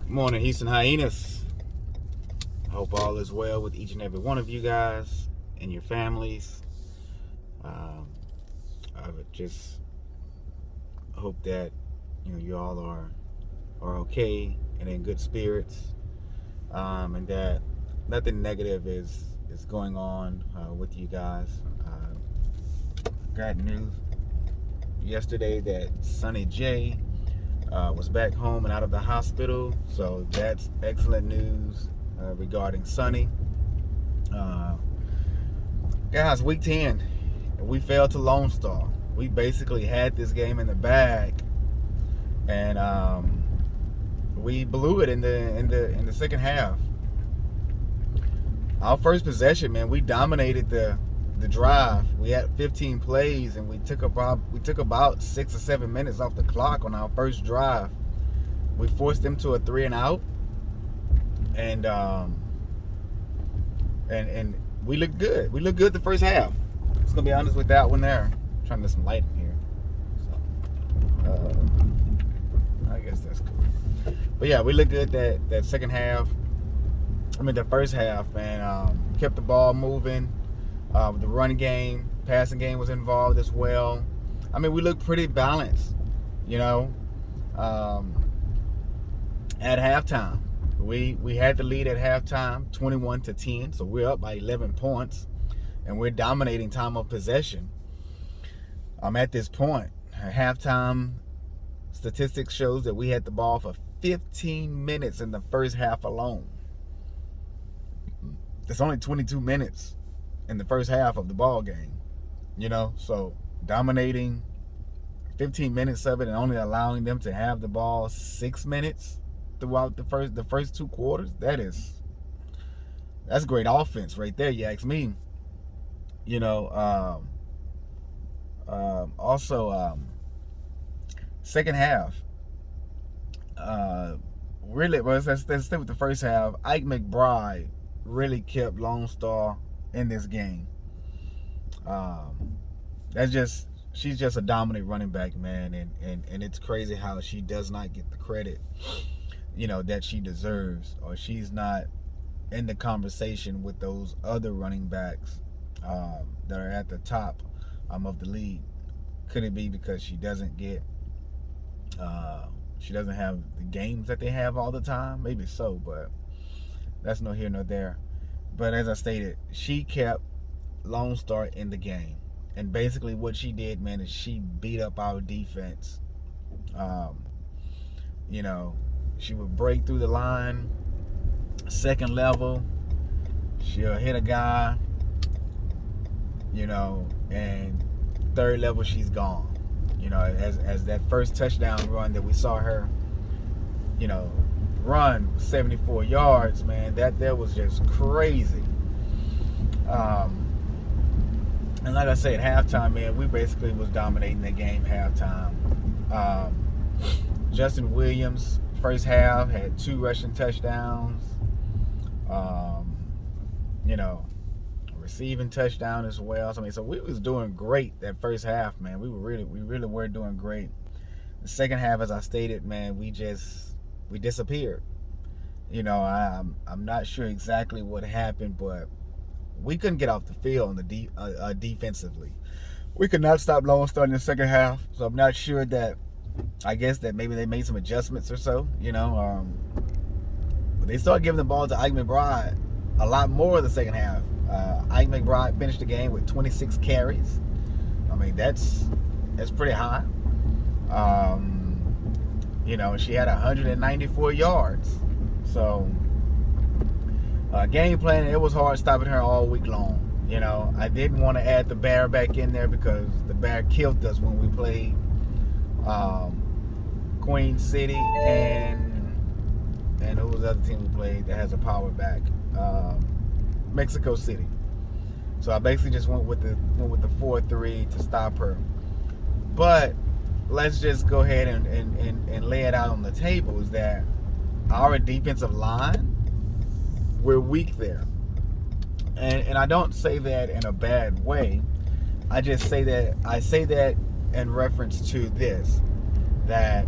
Morning, Houston Hyenas. I hope all is well with each and every one of you guys and your families. I would just hope that you all are okay and in good spirits, and that nothing negative is going on with you guys. Got news yesterday that Sonny J was back home and out of the hospital, so that's excellent news regarding Sonny. Guys, week 10, we fell to Lone Star. We basically had this game in the bag, and we blew it in the second half. Our first possession, man, we dominated the drive. We had 15 plays, and we took about 6 or 7 minutes off the clock on our first drive. We forced them to a 3 and out, and we looked good. We looked good the first half. I'm just gonna be honest with that one there. I'm trying to get some light in here, so I guess that's cool. But yeah, we looked good that second half. I mean, the first half, man. Kept the ball moving. The run game, passing game was involved as well. I mean, we looked pretty balanced, at halftime. We had the lead at halftime, 21-10, so we're up by 11 points, and we're dominating time of possession. At this point, halftime statistics shows that we had the ball for 15 minutes in the first half alone. It's only 22 minutes in the first half of the ball game, so dominating 15 minutes of it and only allowing them to have the ball 6 minutes throughout the first 2 quarters. That's great offense right there, you ask me. Also, second half, really, well, let's stay with the first half. Ike McBride really kept Lone Star in this game. She's just a dominant running back, man, and it's crazy how she does not get the credit that she deserves, or she's not in the conversation with those other running backs that are at the top of the league. Could it be because she doesn't have the games that they have all the time? Maybe so, but that's no here nor there. But as I stated, she kept Lone Star in the game. And basically what she did, man, is she beat up our defense. She would break through the line, second level, she'll hit a guy, and third level she's gone. As that first touchdown run that we saw her, run 74 yards, man, that was just crazy. And like I said, halftime, man, we basically was dominating the game halftime. Justin Williams, first half, had 2 rushing touchdowns. Receiving touchdown as well. So we was doing great that first half, man. We really were doing great. The second half, as I stated, man, we disappeared. I'm not sure exactly what happened, but we couldn't get off the field on the defensively. We could not stop Lone Star in the second half, so I'm not sure that. I guess that maybe they made some adjustments or so. But they started giving the ball to Ike McBride a lot more in the second half. Ike McBride finished the game with 26 carries. I mean, that's pretty high. She had 194 yards. So, game plan, it was hard stopping her all week long. I didn't want to add the Bear back in there because the Bear killed us when we played Queen City and who was the other team we played that has a power back? Mexico City. So I basically just went with the 4-3 to stop her. But let's just go ahead and lay it out on the table, is that our defensive line, we're weak there. And I don't say that in a bad way. I say that in reference to this, that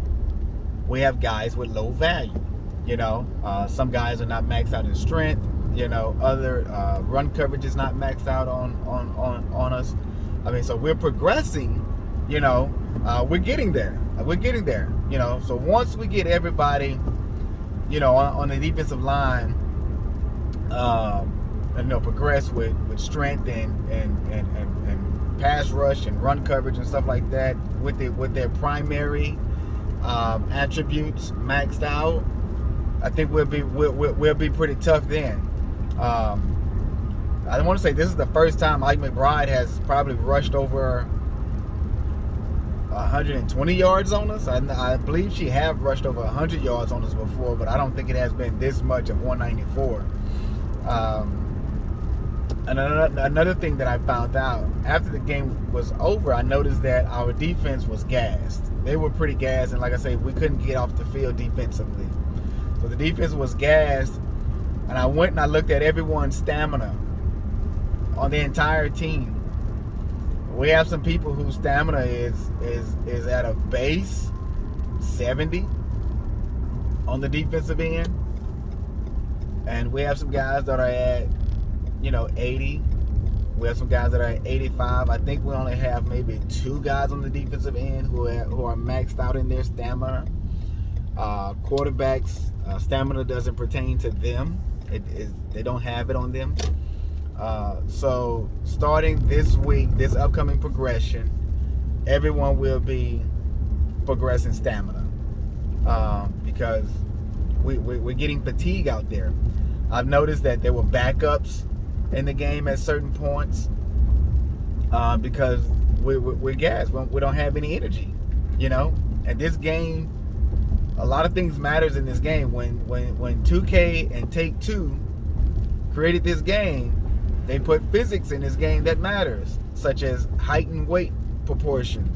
we have guys with low value. Some guys are not maxed out in strength. Other run coverage is not maxed out on us. I mean, so we're progressing. We're getting there. We're getting there. So once we get everybody, on the defensive line, progress with strength and pass rush and run coverage and stuff like that with their primary attributes maxed out, I think we'll be pretty tough then. I want to say this is the first time Mike McBride has probably rushed over 120 yards on us. I believe she have rushed over 100 yards on us before, but I don't think it has been this much of 194. And another thing that I found out after the game was over, I noticed that our defense was gassed. They were pretty gassed, and like I say, we couldn't get off the field defensively. So the defense was gassed, and I went and I looked at everyone's stamina on the entire team. We have some people whose stamina is at a base 70 on the defensive end, and we have some guys that are at 80. We have some guys that are at 85. I think we only have maybe 2 guys on the defensive end who are maxed out in their stamina. Quarterbacks stamina doesn't pertain to them. They don't have it on them. So starting this week, this upcoming progression, everyone will be progressing stamina because we're getting fatigue out there. I've noticed that there were backups in the game at certain points because we're gassed. We don't have any energy, And this game, a lot of things matters in this game. When 2K and Take-Two created this game, they put physics in this game that matters, such as height and weight proportions,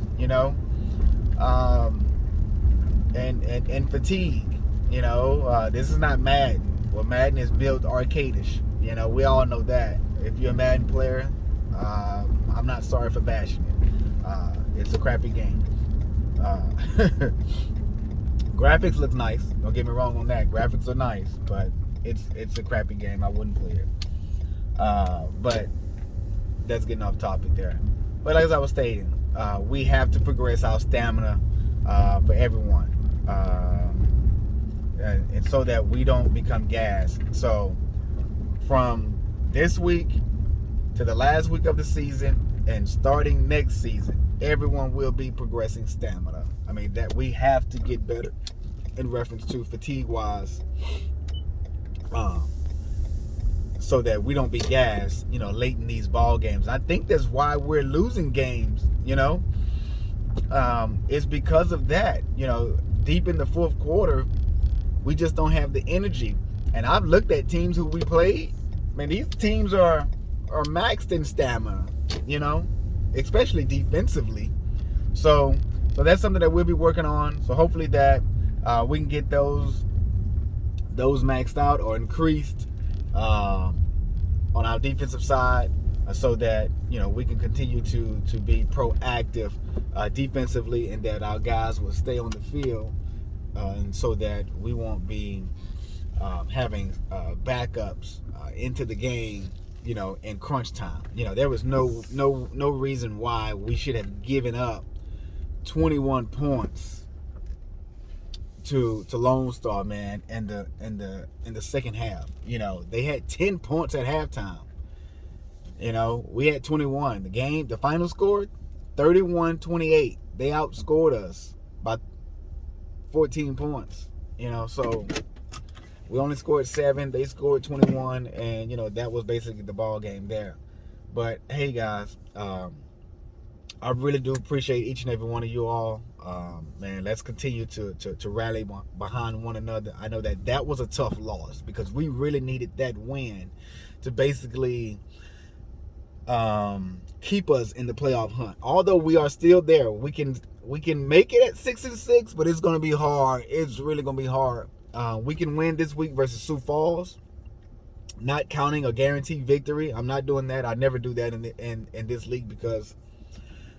and fatigue. This is not Madden. Well, Madden is built arcadish. We all know that. If you're a Madden player, I'm not sorry for bashing it. It's a crappy game. Graphics look nice. Don't get me wrong on that. Graphics are nice, but it's a crappy game. I wouldn't play it. But that's getting off topic there. But like as I was stating, we have to progress our stamina for everyone, and so that we don't become gassed. So from this week to the last week of the season and starting next season, everyone will be progressing stamina. I mean, that we have to get better in reference to fatigue wise, so that we don't be gassed, late in these ball games. I think that's why we're losing games, it's because of that. Deep in the fourth quarter, we just don't have the energy. And I've looked at teams who we played. Man, these teams are maxed in stamina, especially defensively. So that's something that we'll be working on. So hopefully that we can get those maxed out or increased on our defensive side, so that we can continue to be proactive defensively, and that our guys will stay on the field, and so that we won't be having backups into the game, in crunch time. There was no reason why we should have given up 21 points to Lone Star, man, in the second half. They had 10 points at halftime. We had 21. The final score 31-28. They outscored us by 14 points. So we only scored 7. They scored 21, and that was basically the ball game there. But hey, guys, I really do appreciate each and every one of you all. Man, let's continue to rally behind one another. I know that was a tough loss because we really needed that win to basically keep us in the playoff hunt. Although we are still there, we can make it at 6-6, but it's going to be hard. It's really going to be hard. We can win this week versus Sioux Falls, not counting a guaranteed victory. I'm not doing that. I never do that in this league because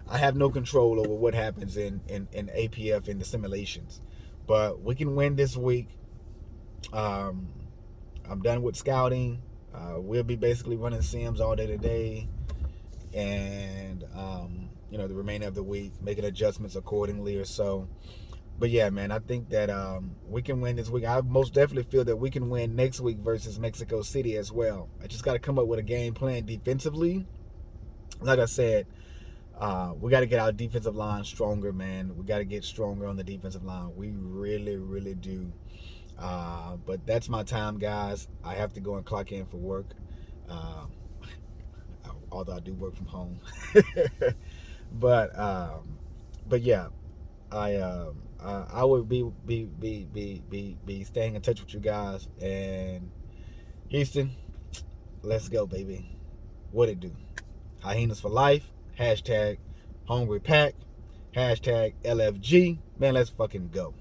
I have no control over what happens in APF in the simulations. But we can win this week. Um, I'm done with scouting. We'll be basically running sims all day today, and the remainder of the week, making adjustments accordingly or so. But yeah, man, I think that we can win this week. I most definitely feel that we can win next week versus Mexico City as well. I just got to come up with a game plan defensively. Like I said, we got to get our defensive line stronger, man. We got to get stronger on the defensive line. We really, really do. But that's my time, guys. I have to go and clock in for work. Uh, Although I do work from home. but but yeah, I would be staying in touch with you guys. And Houston, let's go, baby. What it do? Hyenas for life. Hashtag hungry pack. Hashtag LFG. Man, let's fucking go.